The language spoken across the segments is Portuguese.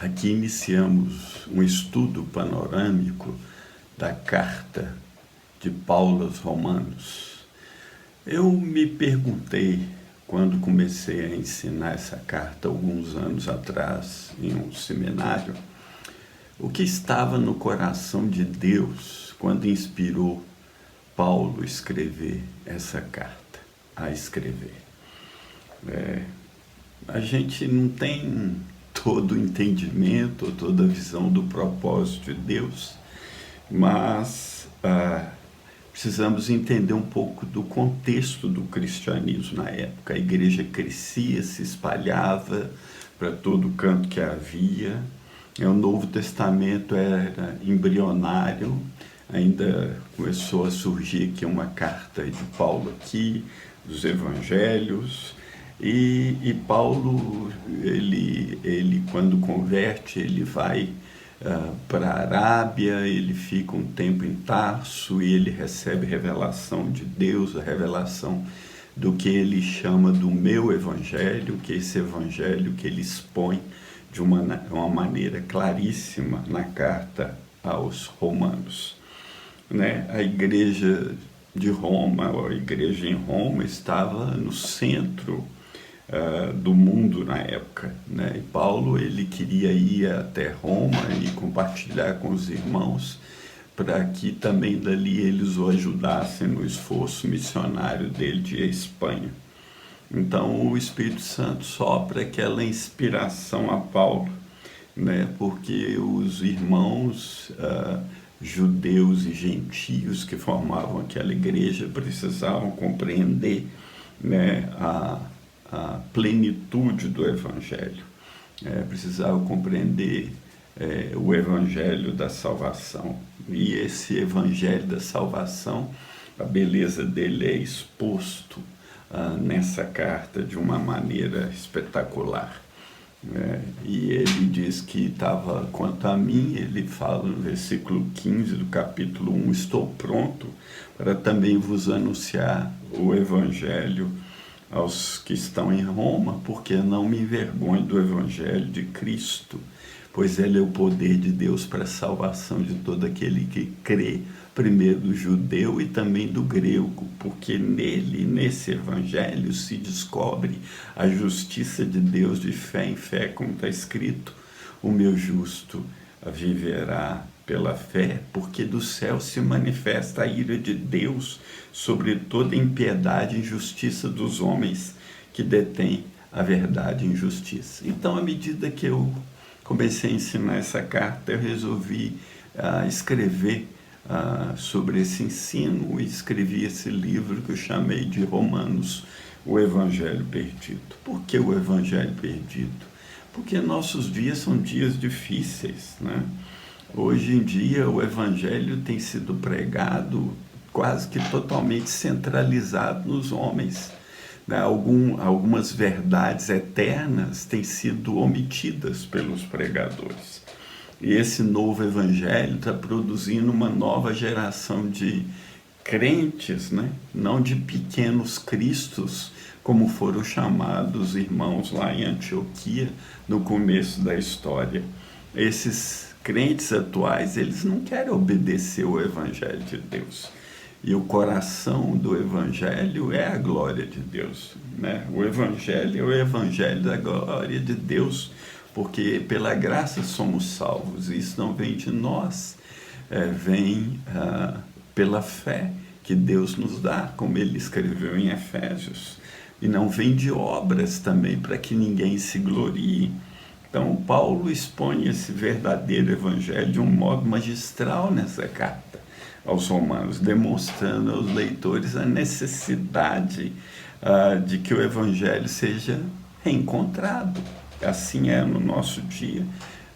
Aqui iniciamos um estudo panorâmico da carta de Paulo aos Romanos. Eu me perguntei, quando comecei a ensinar essa carta alguns anos atrás, em um seminário, o que estava no coração de Deus quando inspirou Paulo escrever essa carta, a escrever. A gente não tem todo o entendimento, toda a visão do propósito de Deus, mas precisamos entender um pouco do contexto do cristianismo na época. A igreja crescia, se espalhava para todo canto que havia. O Novo Testamento era embrionário, ainda começou a surgir aqui uma carta de Paulo aqui, dos evangelhos. E Paulo, ele quando converte, ele vai para a Arábia, ele fica um tempo em Tarso e ele recebe revelação de Deus, a revelação do que ele chama do meu evangelho, que é esse evangelho que ele expõe de uma maneira claríssima na carta aos Romanos. A igreja de Roma, a igreja em Roma, estava no centro do mundo na época, E Paulo, ele queria ir até Roma e compartilhar com os irmãos para que também dali eles o ajudassem no esforço missionário dele de ir à Espanha. Então o Espírito Santo sopra aquela inspiração a Paulo, porque os irmãos judeus e gentios que formavam aquela igreja precisavam compreender a plenitude do Evangelho, precisavam compreender o Evangelho da salvação. E esse Evangelho da salvação, a beleza dele é exposto nessa carta de uma maneira espetacular. E ele diz que estava, quanto a mim, ele fala no versículo 15 do capítulo 1, estou pronto para também vos anunciar o Evangelho aos que estão em Roma, porque não me envergonho do Evangelho de Cristo, pois ele é o poder de Deus para a salvação de todo aquele que crê, primeiro do judeu e também do grego, porque nesse Evangelho se descobre a justiça de Deus de fé em fé, como está escrito, o meu justo viverá pela fé, porque do céu se manifesta a ira de Deus sobre toda impiedade e injustiça dos homens que detêm a verdade e injustiça. Então, à medida que eu comecei a ensinar essa carta, eu resolvi escrever sobre esse ensino e escrevi esse livro que eu chamei de Romanos, o Evangelho Perdido. Por que o Evangelho Perdido? Porque nossos dias são dias difíceis, Hoje em dia o Evangelho tem sido pregado quase que totalmente centralizado nos homens. Algumas verdades eternas têm sido omitidas pelos pregadores. E esse novo Evangelho está produzindo uma nova geração de crentes, Não de pequenos cristos, como foram chamados irmãos lá em Antioquia, no começo da história. Esses crentes atuais, eles não querem obedecer o Evangelho de Deus. E o coração do Evangelho é a glória de Deus, O Evangelho é o Evangelho da glória de Deus, porque pela graça somos salvos. Isso não vem de nós, vem pela fé que Deus nos dá, como ele escreveu em Efésios. E não vem de obras também, para que ninguém se glorie. Então, Paulo expõe esse verdadeiro evangelho de um modo magistral nessa carta aos Romanos, demonstrando aos leitores a necessidade de que o evangelho seja reencontrado. Assim é no nosso dia.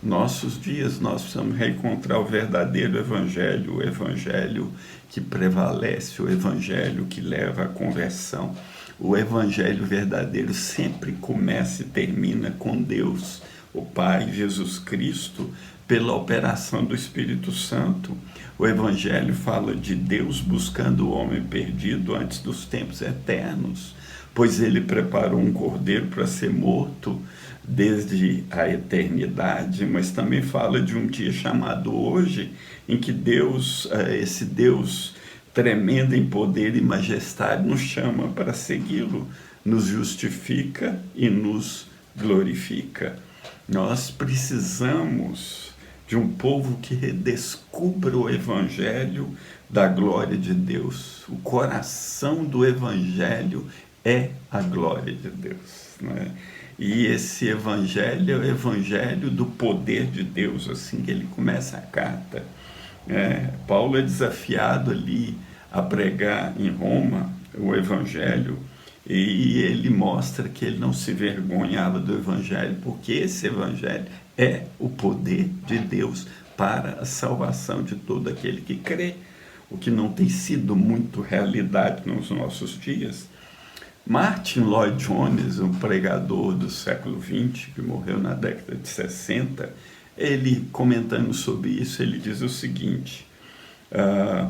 Nossos dias nós precisamos reencontrar o verdadeiro evangelho, o evangelho que prevalece, o evangelho que leva à conversão. O evangelho verdadeiro sempre começa e termina com Deus, o Pai, Jesus Cristo, pela operação do Espírito Santo. O Evangelho fala de Deus buscando o homem perdido antes dos tempos eternos, pois ele preparou um cordeiro para ser morto desde a eternidade, mas também fala de um dia chamado hoje, em que Deus, esse Deus tremendo em poder e majestade, nos chama para segui-lo, nos justifica e nos glorifica. Nós precisamos de um povo que redescubra o Evangelho da glória de Deus. O coração do Evangelho é a glória de Deus, né? E esse Evangelho é o Evangelho do poder de Deus, assim que ele começa a carta. Paulo é desafiado ali a pregar em Roma o Evangelho, e ele mostra que ele não se envergonhava do Evangelho, porque esse Evangelho é o poder de Deus para a salvação de todo aquele que crê, o que não tem sido muito realidade nos nossos dias. Martin Lloyd Jones, um pregador do século XX, que morreu na década de 60, ele comentando sobre isso, ele diz o seguinte: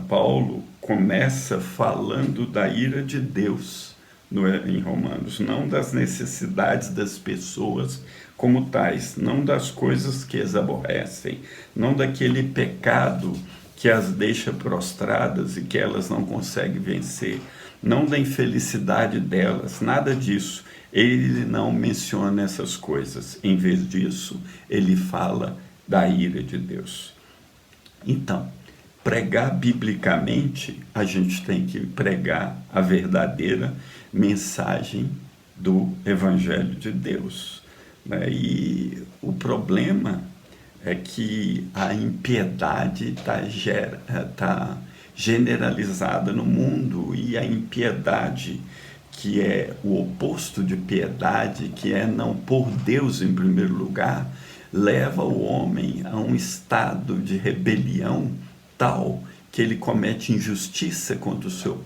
Paulo começa falando da ira de Deus em Romanos, não das necessidades das pessoas como tais, não das coisas que as aborrecem, não daquele pecado que as deixa prostradas e que elas não conseguem vencer, não da infelicidade delas, nada disso. Ele não menciona essas coisas. Em vez disso, ele fala da ira de Deus. Então, pregar biblicamente, a gente tem que pregar a verdadeira mensagem do Evangelho de Deus, né? E o problema é que a impiedade tá generalizada no mundo, e a impiedade, que é o oposto de piedade, que é não pôr Deus em primeiro lugar, leva o homem a um estado de rebelião tal que ele comete injustiça contra o seu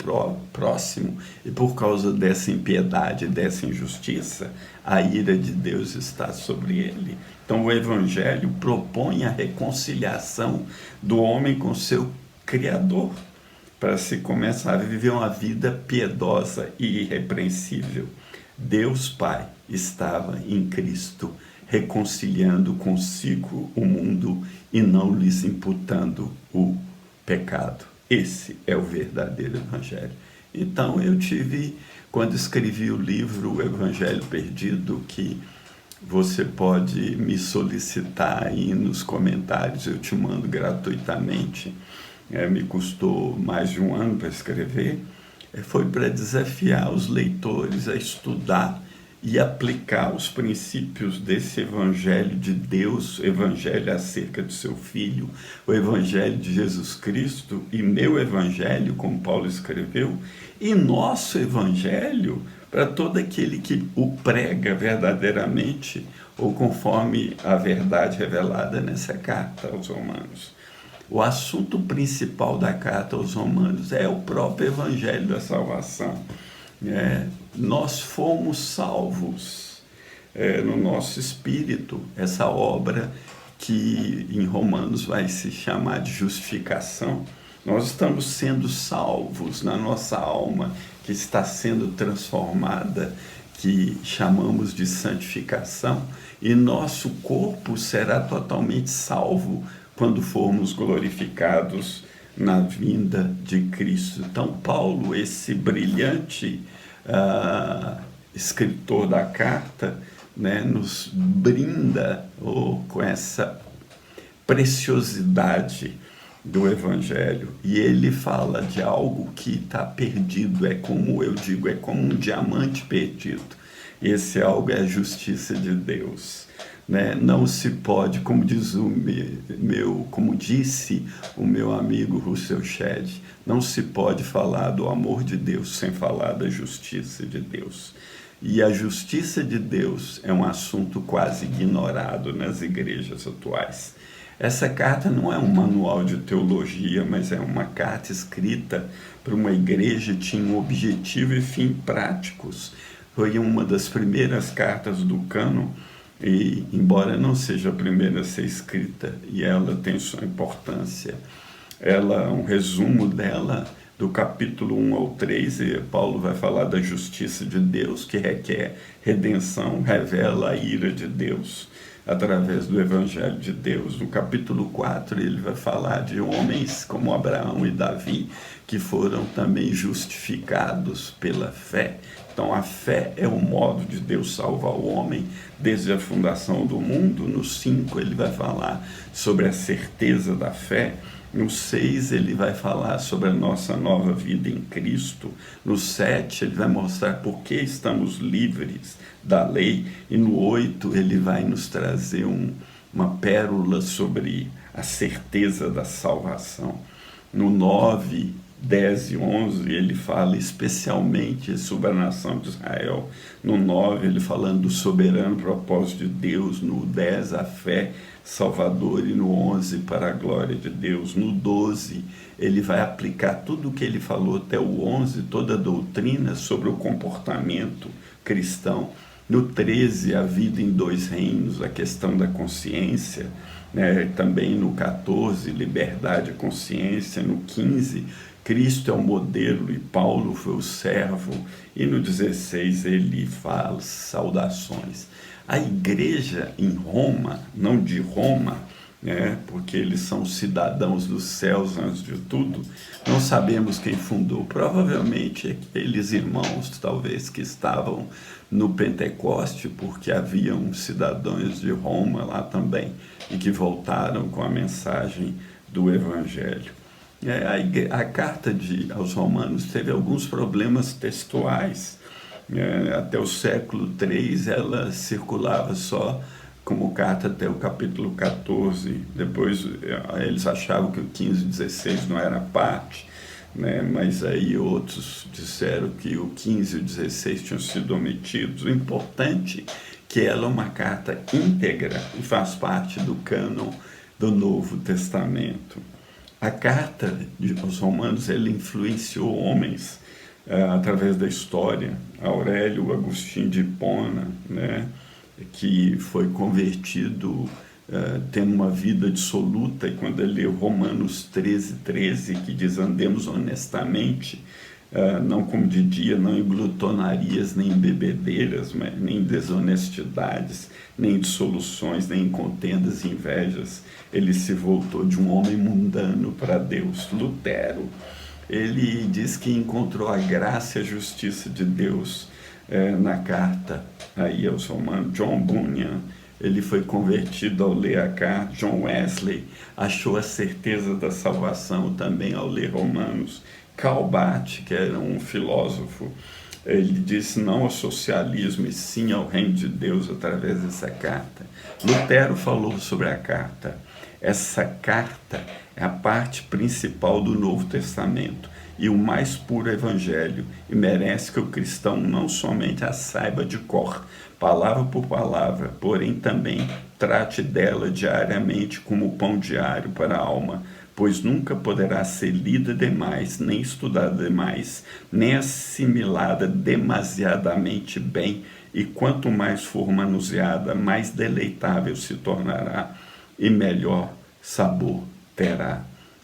próximo, e por causa dessa impiedade, dessa injustiça, a ira de Deus está sobre ele. Então o Evangelho propõe a reconciliação do homem com seu Criador, para se começar a viver uma vida piedosa e irrepreensível. Deus Pai estava em Cristo, reconciliando consigo o mundo e não lhes imputando o pecado. Esse é o verdadeiro Evangelho. Então eu tive, quando escrevi o livro O Evangelho Perdido, que você pode me solicitar aí nos comentários, eu te mando gratuitamente, me custou mais de 1 ano para escrever, foi para desafiar os leitores a estudar e aplicar os princípios desse Evangelho de Deus, o Evangelho acerca do seu Filho, o Evangelho de Jesus Cristo, e meu Evangelho, como Paulo escreveu, e nosso Evangelho para todo aquele que o prega verdadeiramente, ou conforme a verdade revelada nessa carta aos Romanos. O assunto principal da carta aos Romanos é o próprio Evangelho da salvação. Nós fomos salvos no nosso espírito, essa obra que em Romanos vai se chamar de justificação. Nós estamos sendo salvos na nossa alma, que está sendo transformada, que chamamos de santificação, e nosso corpo será totalmente salvo quando formos glorificados na vinda de Cristo. Então, Paulo, esse brilhante escritor da carta, nos brinda com essa preciosidade do Evangelho, e ele fala de algo que está perdido, é como eu digo, é como um diamante perdido. Esse algo é a justiça de Deus. Não se pode, como diz como disse o meu amigo Russell Shedd, não se pode falar do amor de Deus sem falar da justiça de Deus. E a justiça de Deus é um assunto quase ignorado nas igrejas atuais. Essa carta não é um manual de teologia, mas é uma carta escrita para uma igreja que tinha um objetivo e fim práticos. Foi uma das primeiras cartas do cânon, e embora não seja a primeira a ser escrita, e ela tem sua importância, um resumo dela Do capítulo 1 ao 3, Paulo vai falar da justiça de Deus, que requer redenção, revela a ira de Deus através do Evangelho de Deus. No capítulo 4, ele vai falar de homens como Abraão e Davi, que foram também justificados pela fé. Então, a fé é o modo de Deus salvar o homem desde a fundação do mundo. No 5, ele vai falar sobre a certeza da fé. No 6, ele vai falar sobre a nossa nova vida em Cristo. No 7, ele vai mostrar por que estamos livres da lei. E no 8, ele vai nos trazer uma pérola sobre a certeza da salvação. No 9, 10 e 11, ele fala especialmente sobre a nação de Israel. No 9, ele falando do soberano propósito de Deus. No 10, a fé salvadora. E no 11, para a glória de Deus. No 12, ele vai aplicar tudo o que ele falou até o 11, toda a doutrina sobre o comportamento cristão. No 13, a vida em dois reinos, a questão da consciência. Também no 14, liberdade e consciência. No 15, Cristo é o modelo e Paulo foi o servo. E no 16, ele fala saudações. A igreja em Roma, não de Roma, porque eles são cidadãos dos céus antes de tudo, não sabemos quem fundou. Provavelmente aqueles irmãos, talvez, que estavam no Pentecoste, porque haviam cidadãos de Roma lá também, e que voltaram com a mensagem do Evangelho. A carta aos Romanos teve alguns problemas textuais. Até o século III ela circulava só como carta até o capítulo 14. Depois eles achavam que o 15 e 16 não era parte, mas aí outros disseram que o 15 e o 16 tinham sido omitidos. O importante é que ela é uma carta íntegra e faz parte do cânon do Novo Testamento. A carta aos Romanos ela influenciou homens através da história. Aurélio Agostinho de Hipona, que foi convertido tendo uma vida dissoluta, e quando ele leu Romanos 13, que diz: andemos honestamente, não como de dia, não em glutonarias, nem em bebedeiras, nem em desonestidades, nem em dissoluções, nem em contendas e invejas. Ele se voltou de um homem mundano para Deus. Lutero, ele diz que encontrou a graça e a justiça de Deus na carta aí aos Romanos. John Bunyan, ele foi convertido ao ler a carta. John Wesley achou a certeza da salvação também ao ler Romanos. Karl Barth, que era um filósofo, ele disse não ao socialismo e sim ao reino de Deus através dessa carta. Lutero falou sobre a carta. Essa carta é a parte principal do Novo Testamento e o mais puro evangelho, e merece que o cristão não somente a saiba de cor, palavra por palavra, porém também trate dela diariamente como pão diário para a alma, pois nunca poderá ser lida demais, nem estudada demais, nem assimilada demasiadamente bem, e quanto mais for manuseada, mais deleitável se tornará e melhor sabor terá.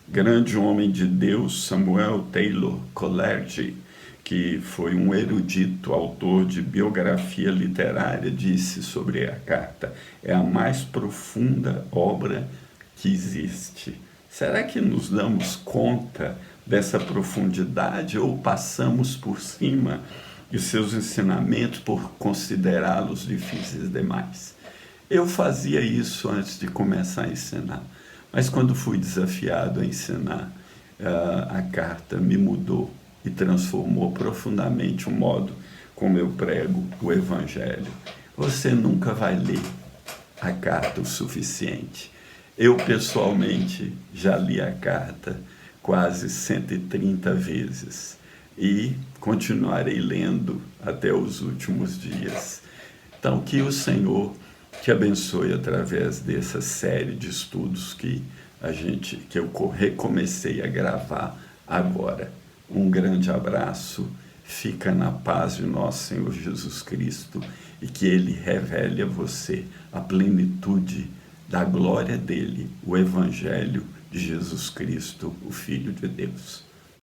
Grande homem de Deus, Samuel Taylor Coleridge, que foi um erudito, autor de biografia literária, disse sobre a carta: é a mais profunda obra que existe. Será que nos damos conta dessa profundidade ou passamos por cima de seus ensinamentos por considerá-los difíceis demais? Eu fazia isso antes de começar a ensinar, mas quando fui desafiado a ensinar, a carta me mudou e transformou profundamente o modo como eu prego o Evangelho. Você nunca vai ler a carta o suficiente. Eu, pessoalmente, já li a carta quase 130 vezes e continuarei lendo até os últimos dias. Então, que o Senhor te abençoe através dessa série de estudos que eu recomecei a gravar agora. Um grande abraço, fica na paz de nosso Senhor Jesus Cristo e que Ele revele a você a plenitude da glória dele, o Evangelho de Jesus Cristo, o Filho de Deus.